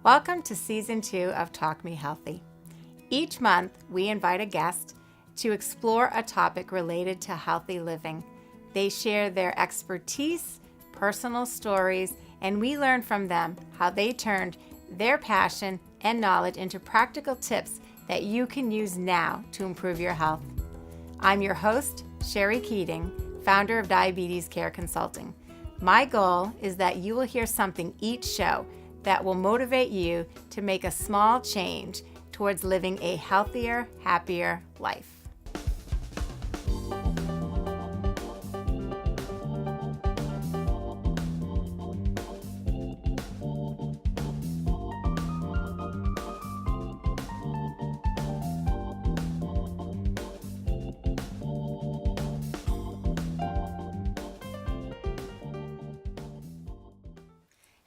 Welcome to Season 2 of Talk Me Healthy. Each month, we invite a guest to explore a topic related to healthy living. They share their expertise, personal stories, and we learn from them how they turned their passion and knowledge into practical tips that you can use now to improve your health. I'm your host, Sherry Keating, founder of Diabetes Care Consulting. My goal is that you will hear something each show that will motivate you to make a small change towards living a healthier, happier life.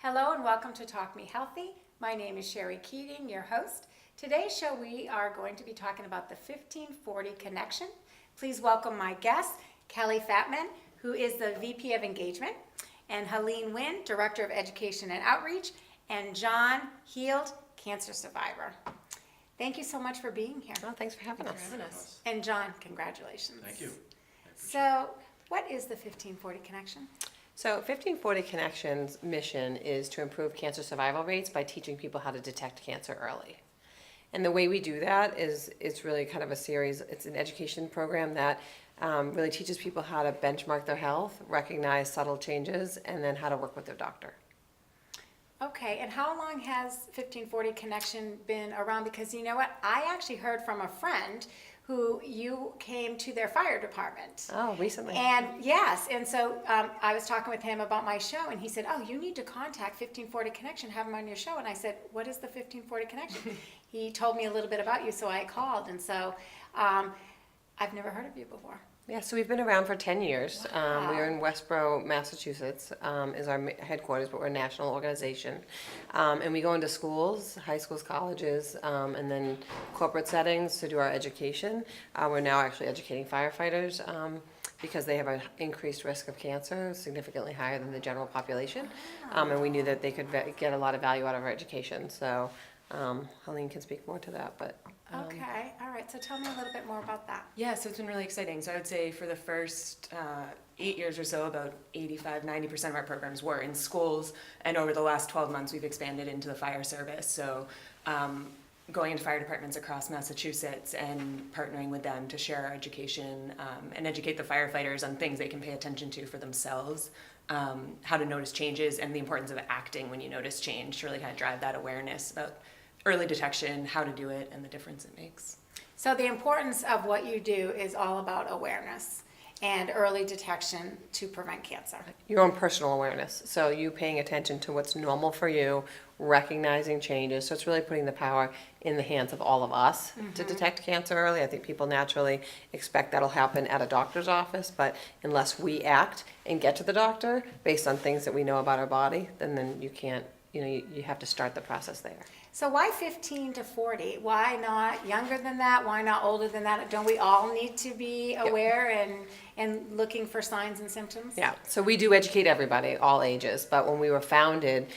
Hello and welcome to Talk Me Healthy. My name is Sherry Keating, your host. Today's show we are going to be talking about the 1540 connection. Please welcome my guest, Kelly Fatman, who is the VP of Engagement, and Helene Winn, Director of Education and Outreach, and John Heald, cancer survivor. Thank you so much for being here. Oh, thanks for having us. And John, congratulations. Thank you. So, what is the 1540 connection? So 1540 Connections' mission is to improve cancer survival rates by teaching people how to detect cancer early. And the way we do that is it's really kind of a series, it's an education program that really teaches people how to benchmark their health, recognize subtle changes, and then how to work with their doctor. Okay, and how long has 1540 Connection been around? Because you know what, I actually heard from a friend who you came to their fire department. Oh, recently. And yes, and so I was talking with him about my show, and he said, oh, you need to contact 1540 Connection, have him on your show. And I said, what is the 1540 Connection? He told me a little bit about you, so I called. And so I've never heard of you before. Yeah, so we've been around for 10 years. Wow. We're in Westboro, Massachusetts, is our headquarters, but we're a national organization. And we go into schools, high schools, colleges, and then corporate settings to do our education. We're now actually educating firefighters because they have an increased risk of cancer, significantly higher than the general population. And we knew that they could get a lot of value out of our education. So Helene can speak more to that, but... Okay, all right, so tell me a little bit more about that. Yeah, so it's been really exciting. So I would say for the first 8 years or so, about 85-90% of our programs were in schools, and over the last 12 months we've expanded into the fire service. So going into fire departments across Massachusetts and partnering with them to share our education and educate the firefighters on things they can pay attention to for themselves, how to notice changes and the importance of acting when you notice change to really kind of drive that awareness about early detection, how to do it, and the difference it makes. So the importance of what you do is all about awareness and early detection to prevent cancer. Your own personal awareness. So you paying attention to what's normal for you, recognizing changes. So it's really putting the power in the hands of all of us to detect cancer early. I think people naturally expect that'll happen at a doctor's office, but unless we act and get to the doctor based on things that we know about our body, then you can't, you have to start the process there. So why 15 to 40? Why not younger than that? Why not older than that? Don't we all need to be aware and looking for signs and symptoms? Yeah, so we do educate everybody, all ages, but when we were founded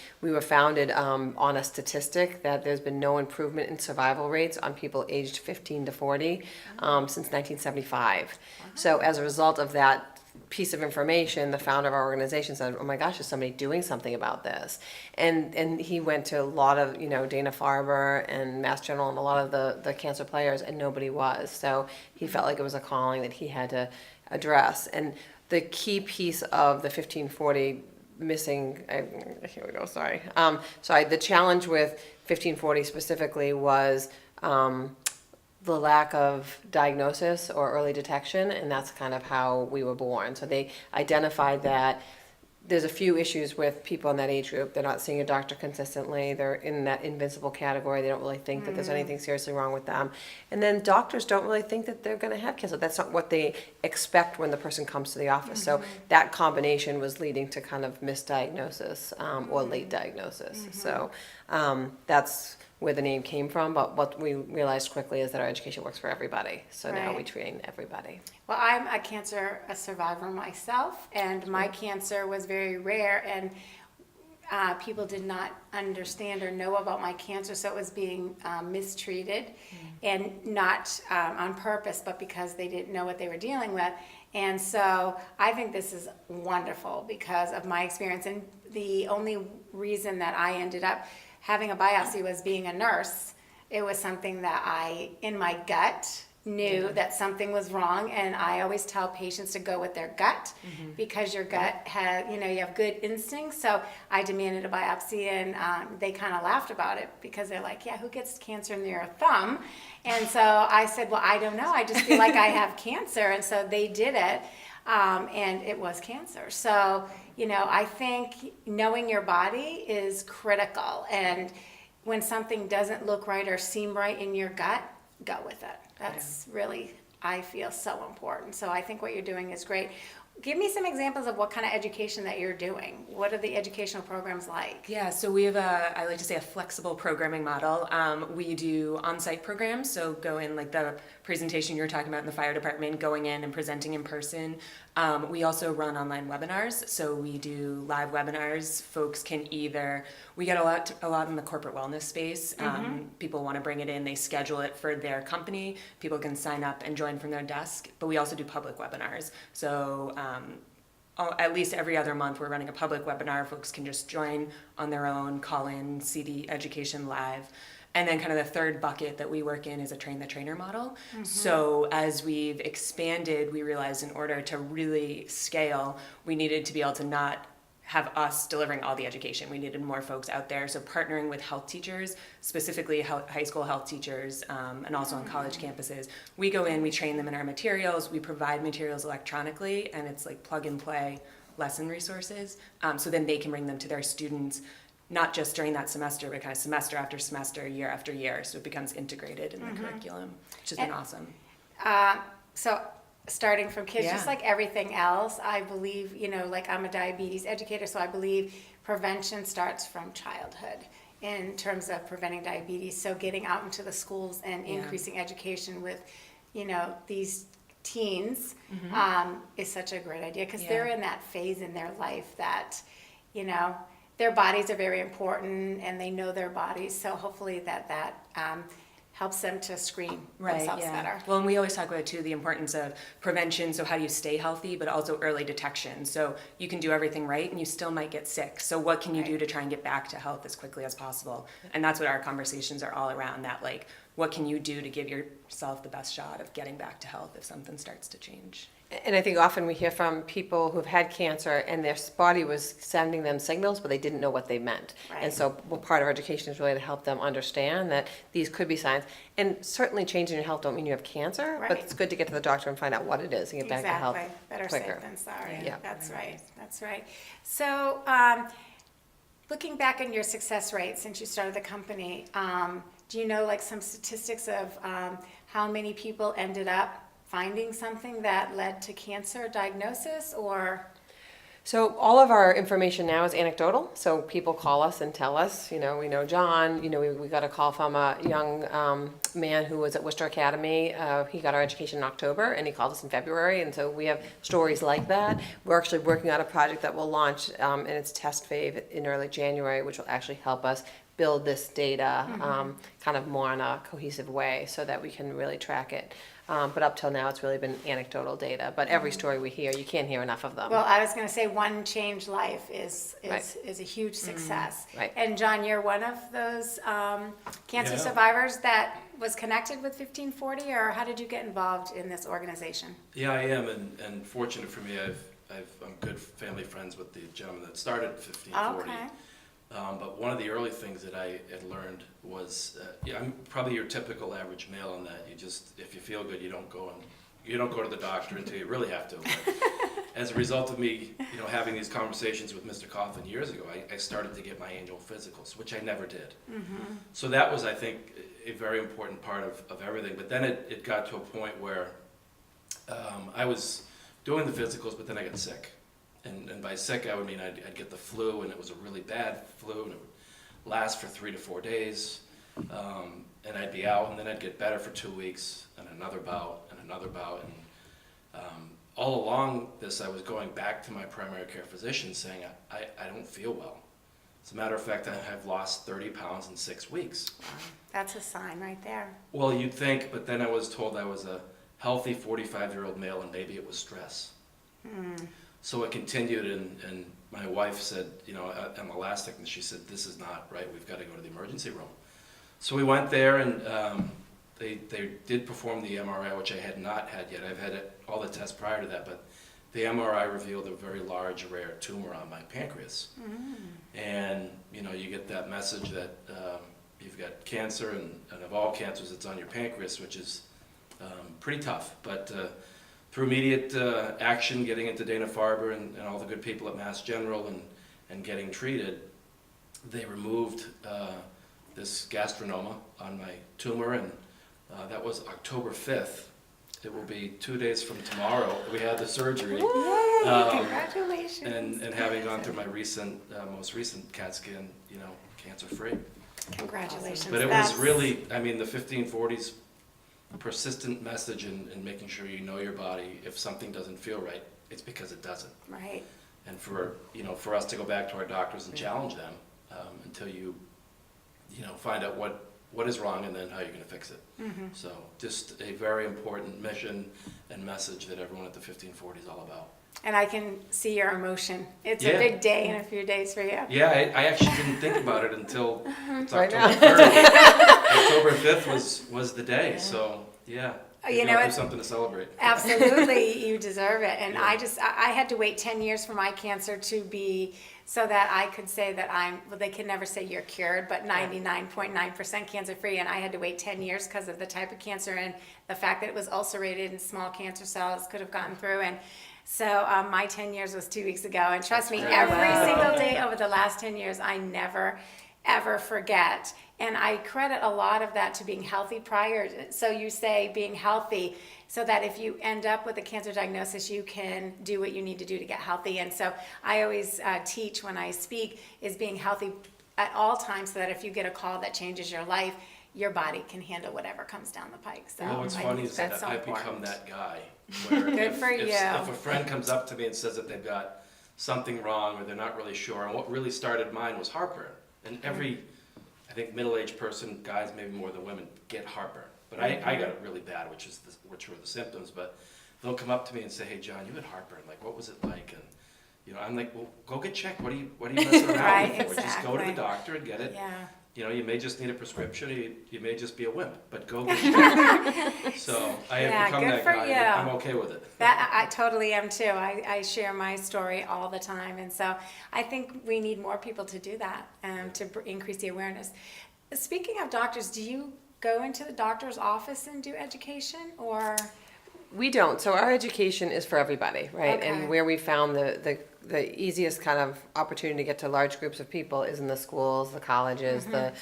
on a statistic that there's been no improvement in survival rates on people aged 15 to 40 since 1975. Wow. So as a result of that piece of information, the founder of our organization said, oh my gosh, is somebody doing something about this? And he went to a lot of, Dana-Farber and Mass General and a lot of the cancer players, and nobody was. So he felt like it was a calling that he had to address. And the key piece of the 1540 missing, here we go, sorry. The challenge with 1540 specifically was the lack of diagnosis or early detection, and that's kind of how we were born. So they identified that there's a few issues with people in that age group. They're not seeing a doctor consistently. They're in that invincible category. They don't really think that there's anything seriously wrong with them. And then doctors don't really think that they're going to have cancer. That's not what they expect when the person comes to the office. So that combination was leading to kind of misdiagnosis or late diagnosis. So that's where the name came from, but what we realized quickly is that our education works for everybody. So now we train everybody. Well, I'm a survivor myself, and my cancer was very rare, and people did not understand or know about my cancer, so it was being mistreated, and not on purpose, but because they didn't know what they were dealing with. And so I think this is wonderful because of my experience. And the only reason that I ended up having a biopsy was being a nurse. It was something that I, in my gut, knew that something was wrong, and I always tell patients to go with their gut because your gut has, you have good instincts. So I demanded a biopsy, and they kind of laughed about it because they're like, yeah, who gets cancer in their thumb? And so I said, well, I don't know. I just feel like I have cancer. And so they did it, and it was cancer. So, I think knowing your body is critical. And when something doesn't look right or seem right in your gut, go with it. That's really, I feel, so important. So I think what you're doing is great. Give me some examples of what kind of education that you're doing. What are the educational programs like? Yeah, so we have I like to say, a flexible programming model. We do on-site programs, so go in, like the presentation you were talking about in the fire department, going in and presenting in person. We also run online webinars, so we do live webinars. Folks can we get a lot in the corporate wellness space. People want to bring it in, they schedule it for their company. People can sign up and join from their desk, but we also do public webinars. So at least every other month we're running a public webinar. Folks can just join on their own, call in, CD education live. And then kind of the third bucket that we work in is a train the trainer model. So as we've expanded, we realized in order to really scale, we needed to be able to not have us delivering all the education. We needed more folks out there. So partnering with health teachers, specifically high school health teachers, and also on college campuses, we go in, we train them in our materials, we provide materials electronically, and it's like plug and play lesson resources. So then they can bring them to their students, not just during that semester, but kind of semester after semester, year after year. So it becomes integrated in the curriculum, which has been awesome. So starting from kids, just like everything else, I believe, like I'm a diabetes educator, so I believe prevention starts from childhood in terms of preventing diabetes. So getting out into the schools and increasing education with, these teens is such a great idea because they're in that phase in their life that, their bodies are very important and they know their bodies. So hopefully that helps them to screen themselves better. Well, and we always talk about, too, the importance of prevention, so how do you stay healthy, but also early detection. So you can do everything right, and you still might get sick. So what can you do to try and get back to health as quickly as possible? And that's what our conversations are all around, that, like, what can you do to give yourself the best shot of getting back to health if something starts to change? And I think often we hear from people who've had cancer and their body was sending them signals, but they didn't know what they meant. Right. And so part of our education is really to help them understand that these could be signs. And certainly changing your health don't mean you have cancer, but it's good to get to the doctor and find out what it is and get back to health Better quicker. safe than sorry. Yeah. That's right. That's right. So looking back on your success rate since you started the company, do you know like some statistics of how many people ended up finding something that led to cancer diagnosis? Or So all of our information now is anecdotal. So people call us and tell us, we know John, we got a call from a young man who was at Worcester Academy. He got our education in October and he called us in February. And so we have stories like that. We're actually working on a project that will launch in its test phase in early January, which will actually help us build this data kind of more in a cohesive way so that we can really track it. But up till now, it's really been anecdotal data. But every story we hear, you can't hear enough of them. well, I was going to say one changed life is a huge success. Right. And John, you're one of those cancer survivors that was connected with 1540, or how did you get involved in this organization? Yeah, I am, and fortunate for me, I'm good family friends with the gentleman that started 1540. Okay. But one of the early things that I had learned was, I'm probably your typical average male in that if you feel good, you don't go to the doctor until you really have to. As a result of me, having these conversations with Mr. Coughlin years ago, I started to get my annual physicals, which I never did. So that was, I think, a very important part of everything. But then it got to a point where I was doing the physicals, but then I got sick. And by sick, I would mean I'd get the flu, and it was a really bad flu, and it would last for 3 to 4 days. And I'd be out, and then I'd get better for 2 weeks, and another bout, and another bout. And all along this, I was going back to my primary care physician saying, I don't feel well. As a matter of fact, I've lost 30 pounds in 6 weeks. Wow. That's a sign right there. Well, you'd think, but then I was told I was a healthy 45-year-old male and maybe it was stress. So it continued, and my wife said, I'm elastic, and she said, this is not right, we've got to go to the emergency room. So we went there, and they did perform the MRI, which I had not had yet. I've had all the tests prior to that, but the MRI revealed a very large, rare tumor on my pancreas. And, you get that message that you've got cancer, and of all cancers, it's on your pancreas, which is pretty tough. But through immediate action, getting into Dana-Farber and all the good people at Mass General and getting treated, they removed this gastrinoma on my tumor, and that was October 5th. It will be 2 days from tomorrow. We had the surgery. Yay! Congratulations. And having gone through my most recent CAT scan, cancer-free. Congratulations. But it was really, the 1540s persistent message in making sure you know your body. If something doesn't feel right, it's because it doesn't. Right. And for us to go back to our doctors and challenge them until you find out what is wrong and then how you're going to fix it. So just a very important mission and message that everyone at the 1540 is all about. And I can see your emotion. It's a Yeah. big day in a few days for you. Yeah, I actually didn't think about it until it's Right October 3rd. October 5th was the day, so yeah. There's something to celebrate. Absolutely, you deserve it. And I had to wait 10 years for my cancer to be, so that I could say that they can never say you're cured, but 99.9% cancer free. And I had to wait 10 years because of the type of cancer and the fact that it was ulcerated and small cancer cells could have gotten through. And so my 10 years was 2 weeks ago. And trust me, every single day over the last 10 years, I never, ever forget. And I credit a lot of that to being healthy prior. So you say being healthy so that if you end up with a cancer diagnosis, you can do what you need to do to get healthy. And so I always teach when I speak is being healthy at all times so that if you get a call that changes your life, your body can handle whatever comes down the pike. So What's I funny think is that's that so I've become important. that guy. Where Good for you. If a friend comes up to me and says that they've got something wrong or they're not really sure, and what really started mine was heartburn. And every, I think, middle-aged person, guys maybe more than women, get heartburn. But I got it really bad, which were the symptoms. But they'll come up to me and say, "Hey, John, you had heartburn. Like, what was it like?" And I'm like, "Well, go get checked. What are you messing around Right, for? Just go to the exactly. doctor and get it. Yeah. You may just need a prescription. Or you may just be a wimp. But go get checked." So I have become good that for guy. you. And I'm okay with it. That I totally am too. I share my story all the time, and so I think we need more people to do that to increase the awareness. Speaking of doctors, do you go into the doctor's office and do education, or? We don't. So our education is for everybody, right? Okay. And where we found the easiest kind of opportunity to get to large groups of people is in the schools, the colleges, the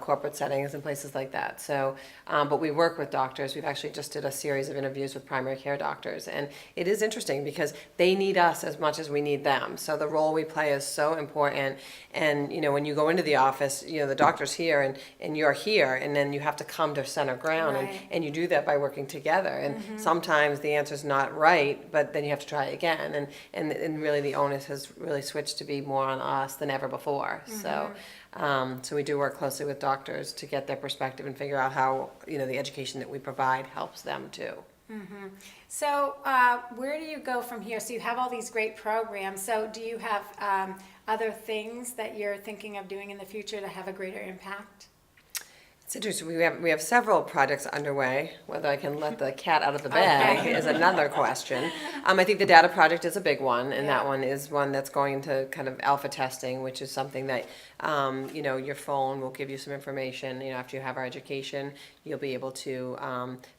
corporate settings, and places like that. So, but we work with doctors. We've actually just did a series of interviews with primary care doctors, and it is interesting because they need us as much as we need them. So the role we play is so important. And when you go into the office, the doctor's here and you're here, and then you have to come to center ground, Right. and you do that by working together. And sometimes the answer's not right, but then you have to try again. And really the onus has really switched to be more on us than ever before. So we do work closely with doctors to get their perspective and figure out how the education that we provide helps them too. So where do you go from here? So you have all these great programs. So do you have other things that you're thinking of doing in the future to have a greater impact? It's interesting. We have several projects underway. Whether I can let the cat out of the bag Okay. is another question. I think the data project is a big one, and Yeah. that one is one that's going to kind of alpha testing, which is something that your phone will give you some information. After you have our education, you'll be able to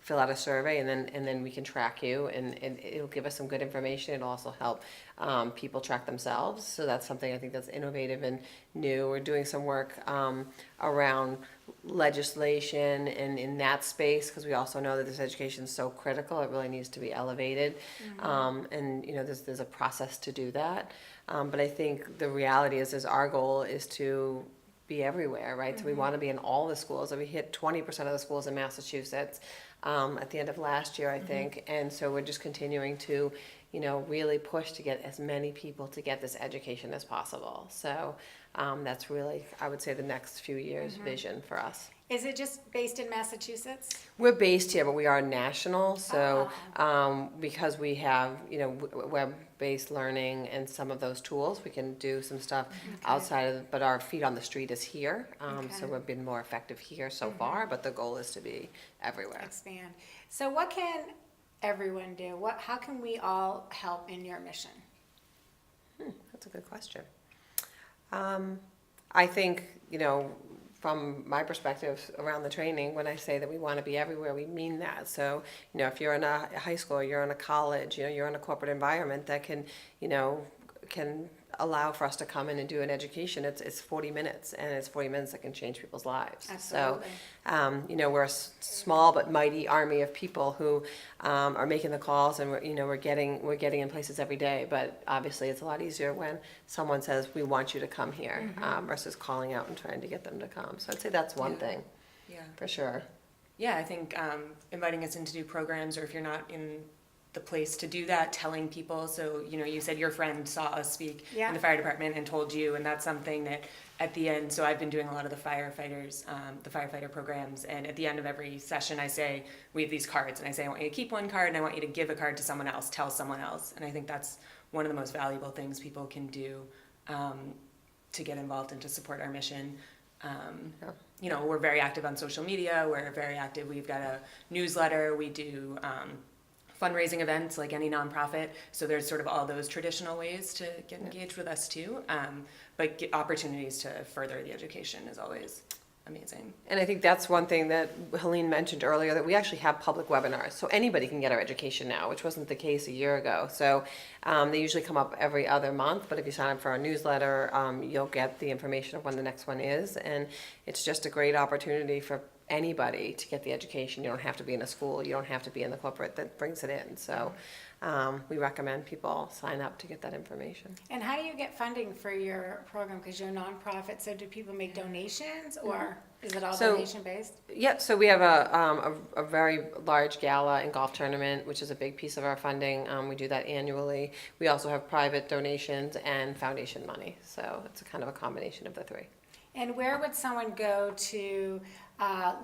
fill out a survey, and then we can track you, and it'll give us some good information. It'll also help people track themselves. So that's something I think that's innovative and new. We're doing some work around legislation and in that space, because we also know that this education is so critical. It really needs to be elevated. And there's a process to do that. But I think the reality is our goal is to be everywhere, right? So we want to be in all the schools. If we hit 20% of the schools in Massachusetts, at the end of last year, I think. And so we're just continuing to, really push to get as many people to get this education as possible. So that's really, I would say, the next few years' vision for us. Is it just based in Massachusetts? We're based here, but we are national. So because we have, web-based learning and some of those tools, we can do some stuff outside of, but our feet on the street is here. So we've been more effective here so far, but the goal is to be everywhere. Expand. So what can everyone do? How can we all help in your mission? That's a good question. I think, from my perspective around the training, when I say that we want to be everywhere, we mean that. So, if you're in a high school, you're in a college, you're in a corporate environment that can allow for us to come in and do an education. It's 40 minutes, and it's 40 minutes that can change people's lives. Absolutely. So, we're a small but mighty army of people who are making the calls, and we're getting in places every day. But obviously, it's a lot easier when someone says, "We want you to come here," versus calling out and trying to get them to come. So I'd say that's one thing, for sure. Yeah, I think inviting us in to do programs, or if you're not in the place to do that, telling people. So, you said your friend saw us speak in the fire department and told you, and that's something that at the end, so I've been doing a lot of the firefighter programs, and at the end of every session I say, we have these cards, and I say, I want you to keep one card, and I want you to give a card to someone else, tell someone else. And I think that's one of the most valuable things people can do to get involved and to support our mission. We're very active on social media, we're very active, we've got a newsletter, we do fundraising events like any nonprofit. So there's sort of all those traditional ways to get engaged with us too. But opportunities to further the education is always amazing. And I think that's one thing that Helene mentioned earlier, that we actually have public webinars. So anybody can get our education now, which wasn't the case a year ago. So they usually come up every other month, but if you sign up for our newsletter, you'll get the information of when the next one is. And it's just a great opportunity for anybody to get the education. You don't have to be in a school, you don't have to be in the corporate that brings it in. So we recommend people sign up to get that information. And how do you get funding for your program? Because you're a nonprofit, so do people make donations, or is it all donation based? Yeah, so we have a very large gala and golf tournament, which is a big piece of our funding. We do that annually. We also have private donations and foundation money. So it's a kind of a combination of the three. And where would someone go to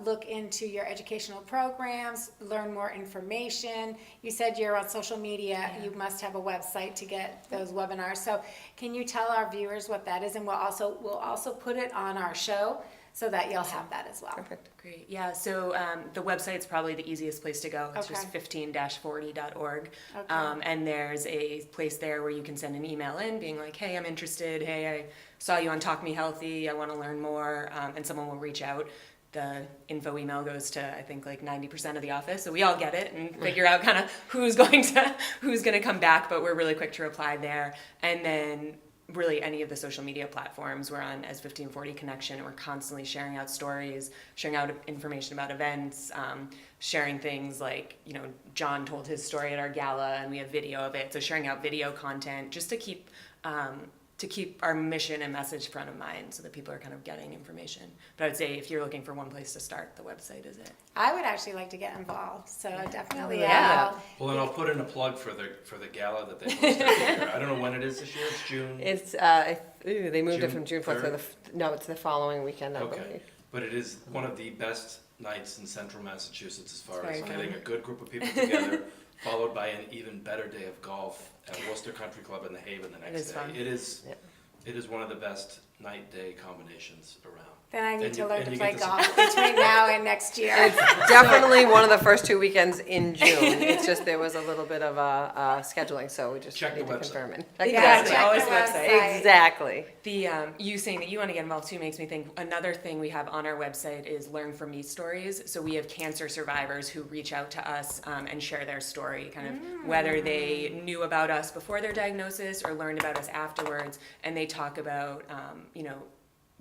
look into your educational programs, learn more information? You said you're on social media. You must have a website to get those webinars. So can you tell our viewers what that is? And we'll also put it on our show so that you'll have that as well. Perfect. Great. Yeah, so the website's probably the easiest place to go. It's Okay. just 15-40.org. Okay. And there's a place there where you can send an email in being like, hey, I'm interested. Hey, I saw you on Talk Me Healthy. I want to learn more. And someone will reach out. The info email goes to, I think, like 90% of the office. So we all get it and figure out kind of who's going to come back. But we're really quick to reply there. And then really any of the social media platforms, we're on as 1540 Connection, and we're constantly sharing out stories, sharing out information about events, sharing things like, John told his story at our gala and we have video of it. So sharing out video content just to keep our mission and message front of mind so that people are kind of getting information. But I would say if you're looking for one place to start, the website is it. I would actually like to get involved, so definitely. Yeah. Well, and I'll put in a plug for the gala that they host every year. I don't know when it is this year. It's June. It's they moved it June from June 4th to 3rd? no, it's the following weekend, I Okay. believe. But it is one of the best nights in central Massachusetts as far It's as very getting fun. a good group of people together, followed by an even better day of golf at Worcester Country Club in the Haven the next is day. fun. It is one of the best night-day combinations around. Then I need And to you- learn and to you play get to see- golf between now and next year. It's definitely one of the first 2 weekends in June. It's just there was a little bit of scheduling, so we just Check need the to website. confirm it. Yeah, Exactly. check Always the website. website. Exactly. The you saying that you want to get involved too makes me think another thing we have on our website is Learn From Me stories. So we have cancer survivors who reach out to us and share their story, kind of whether they knew about us before their diagnosis or learned about us afterwards, and they talk about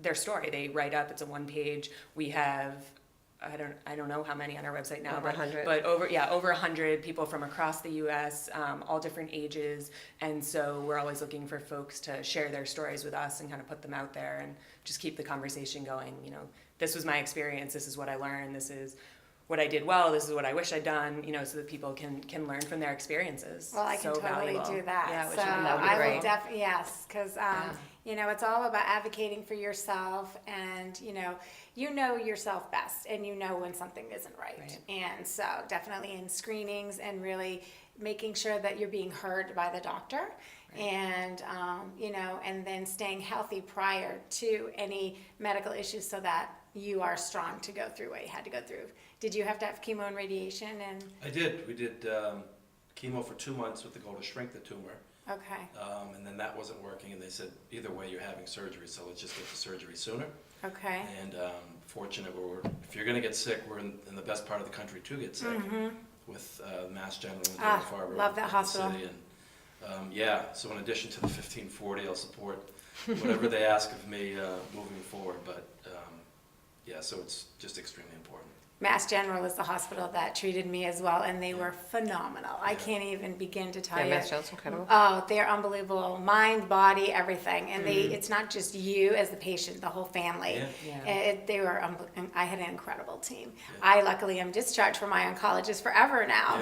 their story. They write up. It's a one page. We have I don't know how many on our website now, Over 100. but over 100 people from across the U.S., all different ages, and so we're always looking for folks to share their stories with us and kind of put them out there and just keep the conversation going. This was my experience. This is what I learned. This is what I did well, this is what I wish I'd done, you know, so that people can learn from their experiences. Well, I can So totally valuable. do that. Yeah, which So that would be I will great. definitely, yes, because, you know, it's all about advocating for yourself, and, you know yourself best, and you know when something isn't right. And so definitely in screenings, and really making sure that you're being heard by the doctor. And, you know, and then staying healthy prior to any medical issues, so that you are strong to go through what you had to go through. Did you have to have chemo and radiation? And I did. We did chemo for 2 months with the goal to shrink the tumor. okay, And then that wasn't working, and they said, either way, you're having surgery, so let's just get the surgery sooner. okay, And fortunate, if you're going to get sick, we're in the best part of the country to get sick, with Mass General and Dana-Farber. love that in the hospital. city. And yeah, so in addition to the 1540, I'll support whatever they ask of me moving forward. But yeah, so it's just extremely important. Mass General is the hospital that treated me as well, and they were phenomenal. I can't even begin to tell Yeah, you. Mass General's incredible. Oh, they're unbelievable. Mind, body, everything. And it's not just you as the patient, the whole family. Yeah. They were, I had an incredible team. I luckily am discharged from my oncologist forever now.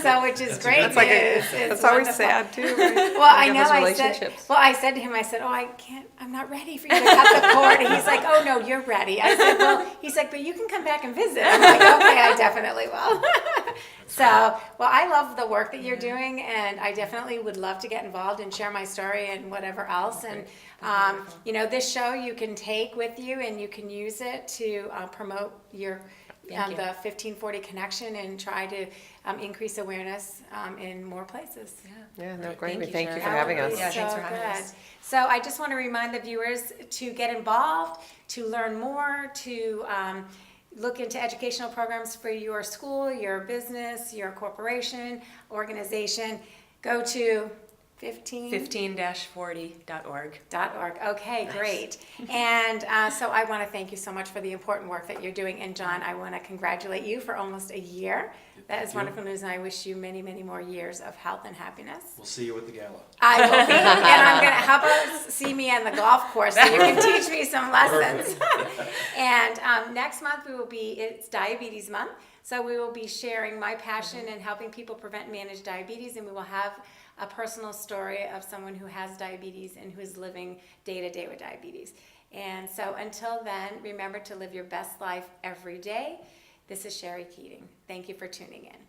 So, which is That's great a news. good It's That's always wonderful. sad too, right? Well, I You know. have those I said. relationships. Well, I said to him. I said, "Oh, I'm not ready for you to cut the cord." And he's like, "Oh no, you're ready." I said, "Well," he's like, "but you can come back and visit." I'm like, "Okay, I definitely will." So, well, I love the work that you're doing, and I definitely would love to get involved and share my story and whatever else. And you know, this show you can take with you, and you can use it to promote your. The 1540 connection, and try to increase awareness in more places. Yeah, no, great. Thank you, Thank you for Sharon. having That us. would be Yeah, thanks for having good. us. So I just want to remind the viewers to get involved, to learn more, to look into educational programs for your school, your business, your corporation, organization. Go to 15-40.org. .org. Okay, great. And so I want to thank you so much for the important work that you're doing. And John, I want to congratulate you for almost a year. That is you. wonderful news, and I wish you many, many more years of health and happiness. We'll see you at the gala. I will be, and I'm gonna. How about see me on the golf course so you can teach me some lessons? And next month it's Diabetes Month, so we will be sharing my passion and helping people prevent and manage diabetes, and we will have a personal story of someone who has diabetes and who is living day to day with diabetes. And so until then, remember to live your best life every day. This is Sherry Keating. Thank you for tuning in.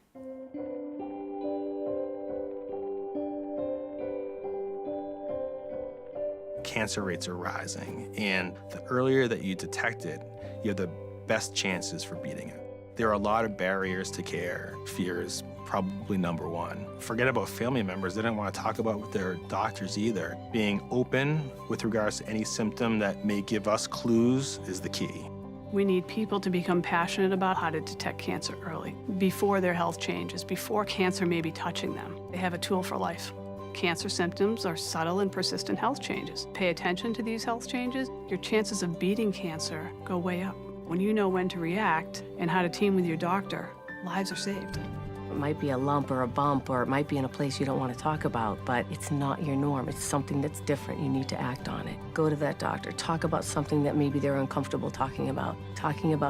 Cancer rates are rising, and the earlier that you detect it, you have the best chances for beating it. There are a lot of barriers to care. Fear is probably number one. Forget about family members. They don't want to talk about with their doctors either. Being open with regards to any symptom that may give us clues is the key. We need people to become passionate about how to detect cancer early, before their health changes, before cancer may be touching them. They have a tool for life. Cancer symptoms are subtle and persistent health changes. Pay attention to these health changes, your chances of beating cancer go way up. When you know when to react and how to team with your doctor, lives are saved. It might be a lump or a bump, or it might be in a place you don't want to talk about, but it's not your norm. It's something that's different. You need to act on it. Go to that doctor. Talk about something that maybe they're uncomfortable talking about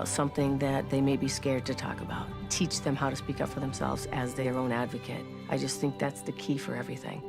something that they may be scared to talk about. Teach them how to speak up for themselves as their own advocate. I just think that's the key for everything.